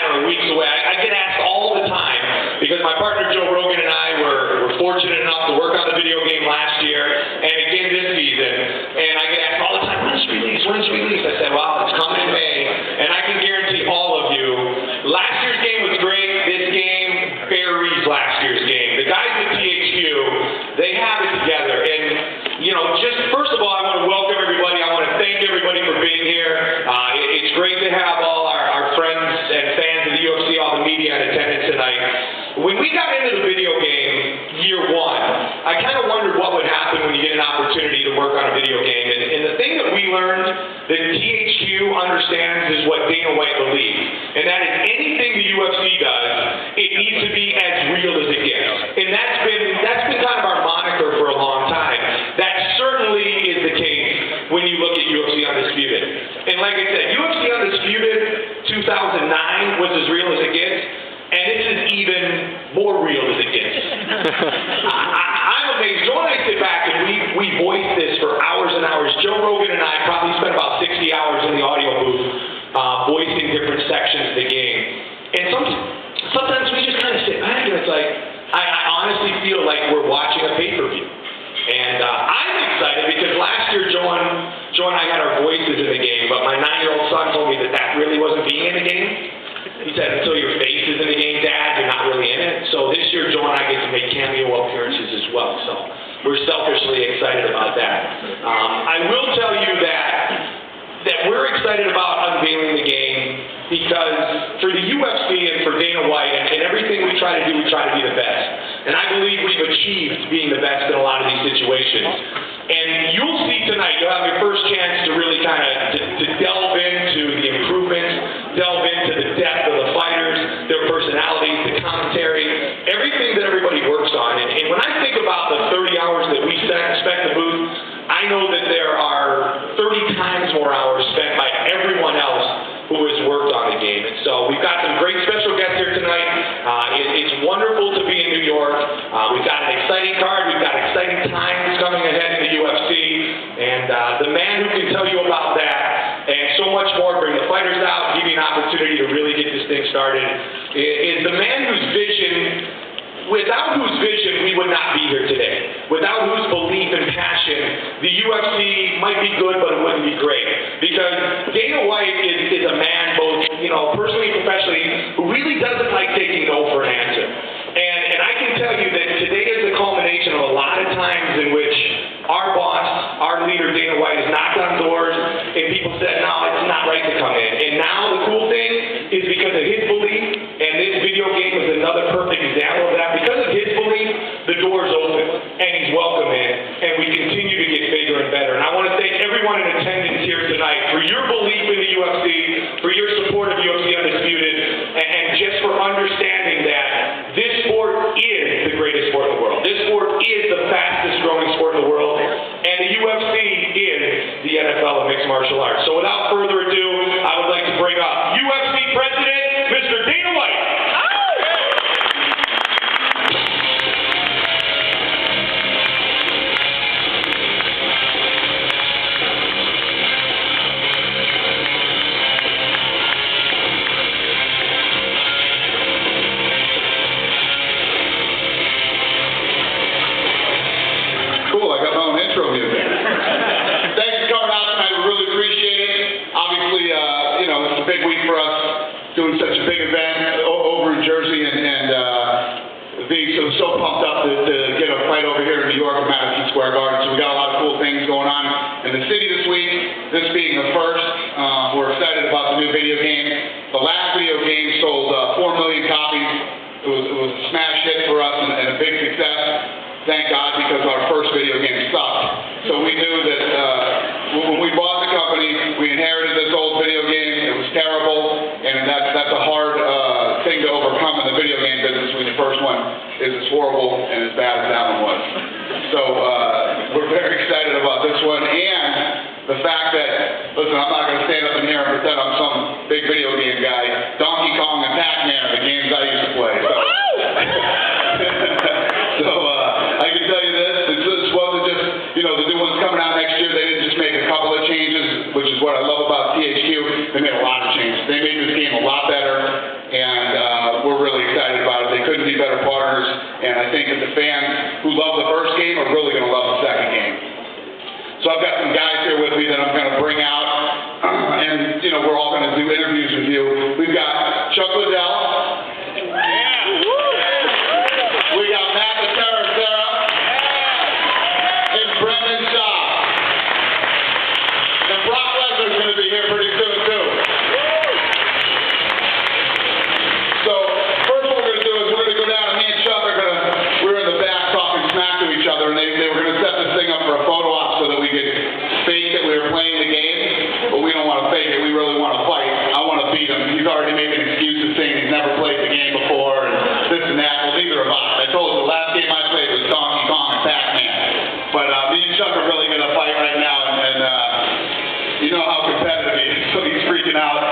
matter of weeks away. I get asked all the time, because my partner Joe Rogan and I were fortunate enough to work on the video game last year, and again this season, and I get asked all the time, when's it release? When's it release? I said, well, it's coming in May, and I can guarantee all of you, last year's game was great. This game buries last year's game. The guys at THQ, they have it together, and you know, just first of all, I want to welcome everybody. I want to thank everybody for being here. It's great to have all our friends and fans of the UFC, all the media in attendance tonight. When we got into the video game year one, I kind of wondered what would happen when you get an opportunity to work on a video game. And the thing that we learned that THQ understands is what Dana White believes. And that is anything the UFC does, it needs to be as real as it gets. And that's been kind of our moniker for a long time. That certainly is the case when you look at UFC Undisputed. And like I said, UFC Undisputed 2009 was as real as it gets. And this is even more real as it gets. I'm amazed. Joe and I sit back and we voice this for hours and hours. Joe Rogan and I probably spent about 60 hours in the audio booth voicing different sections of the game. And sometimes we just kind of sit back and it's like, I honestly feel like we're watching a pay-per-view. And I'm excited because last year Joe and I had our voices in the game, but my 9-year-old son told me that really wasn't being in the game. He said, until your face is in the game, Dad, you're not really in it. So this year, Joe and I get to make cameo appearances as well. So we're selfishly excited about that. I will tell you that we're excited about unveiling the game because for the UFC and for Dana White and everything we try to do, we try to be the best. And I believe we've achieved being the best in a lot of these situations. And you'll see tonight, you'll have your first chance to really kind of to delve into the improvements, delve into the depth of the fighters, their personalities, the commentary, everything that everybody works on. And when I think about the 30 hours that we spent in the booth, I know that there are 30 times more hours spent by everyone else who has worked on the game. And so we've got some great special guests here tonight. It's wonderful to be in New York. We've got an exciting card. We've got exciting times coming ahead in the UFC. And the man who can tell you about that and so much more, bring the fighters out, give you an opportunity to really get this thing started, is the man whose vision, without whose vision we would not be here today. Without whose belief and passion, the UFC might be good, but it wouldn't be great. Because Dana White is a man, both personally and professionally, who really doesn't like taking no for an answer. And I can tell you that today is the culmination of a lot of times in which our boss, our leader, Dana White, has knocked on doors and people said, no, it's not right to come in. And now the cool thing is because of his belief, and this video game is another perfect example of that, because of his belief, the door's open and he's welcome in, and we continue to get bigger and better. And I want to thank everyone in attendance here tonight for your belief in the UFC, for your support of UFC Undisputed, and just for understanding that this sport is the greatest sport in the world. This sport is the fastest growing sport in the world, and the UFC is the NFL of mixed martial arts. So without further ado, I would like to bring up UFC President, Mr. Dana White. Doing such a big event over in Jersey and being so pumped up to get a fight over here in New York at Madison Square Garden. So we got a lot of cool things going on in the city this week, this being the first. We're excited about the new video game. The last video game sold 4 million copies. It was a smash hit for us and a big success. Thank God, because our first video game sucked. So we knew that when we bought the company, we inherited this old video game. It was terrible, and that's a hard thing to overcome in the video game business when the first one is as horrible and as bad as that one was. So we're very excited about this one, and the fact that, listen, I'm not going to stand up in here and pretend I'm some big video game guy. Donkey Kong and Pac-Man are the games I used to play. So I can tell you this wasn't just, the new one's coming out next year. They didn't just make a couple of changes, which is what I love love about THQ, they made a lot of changes. They made this game a lot better, and we're really excited about it. They couldn't be better partners, and I think that the fans who love the first game are really going to love the second game. So I've got some guys here with me that I'm going to bring out, and we're all going to do interviews with you. We've got Chuck Liddell. Yeah. We got Matt Sarah. And Brendan Shaw. And Brock Lesnar's going to be here pretty soon too. So first what we're going to do is we're going to go down and me and Chuck we're in the back talking smack to each other, and they were going to set this thing up for a photo op so that we could fake that we were playing the game, but we don't want to fake it. We really want to fight. I want to beat him. He's already making excuses saying he's never played the game before and this and that. Well, neither have I. I told you the last game I played was Donkey Kong and Pac-Man. But me and Chuck are really going to fight right now, and you know how competitive he is, so he's freaking out.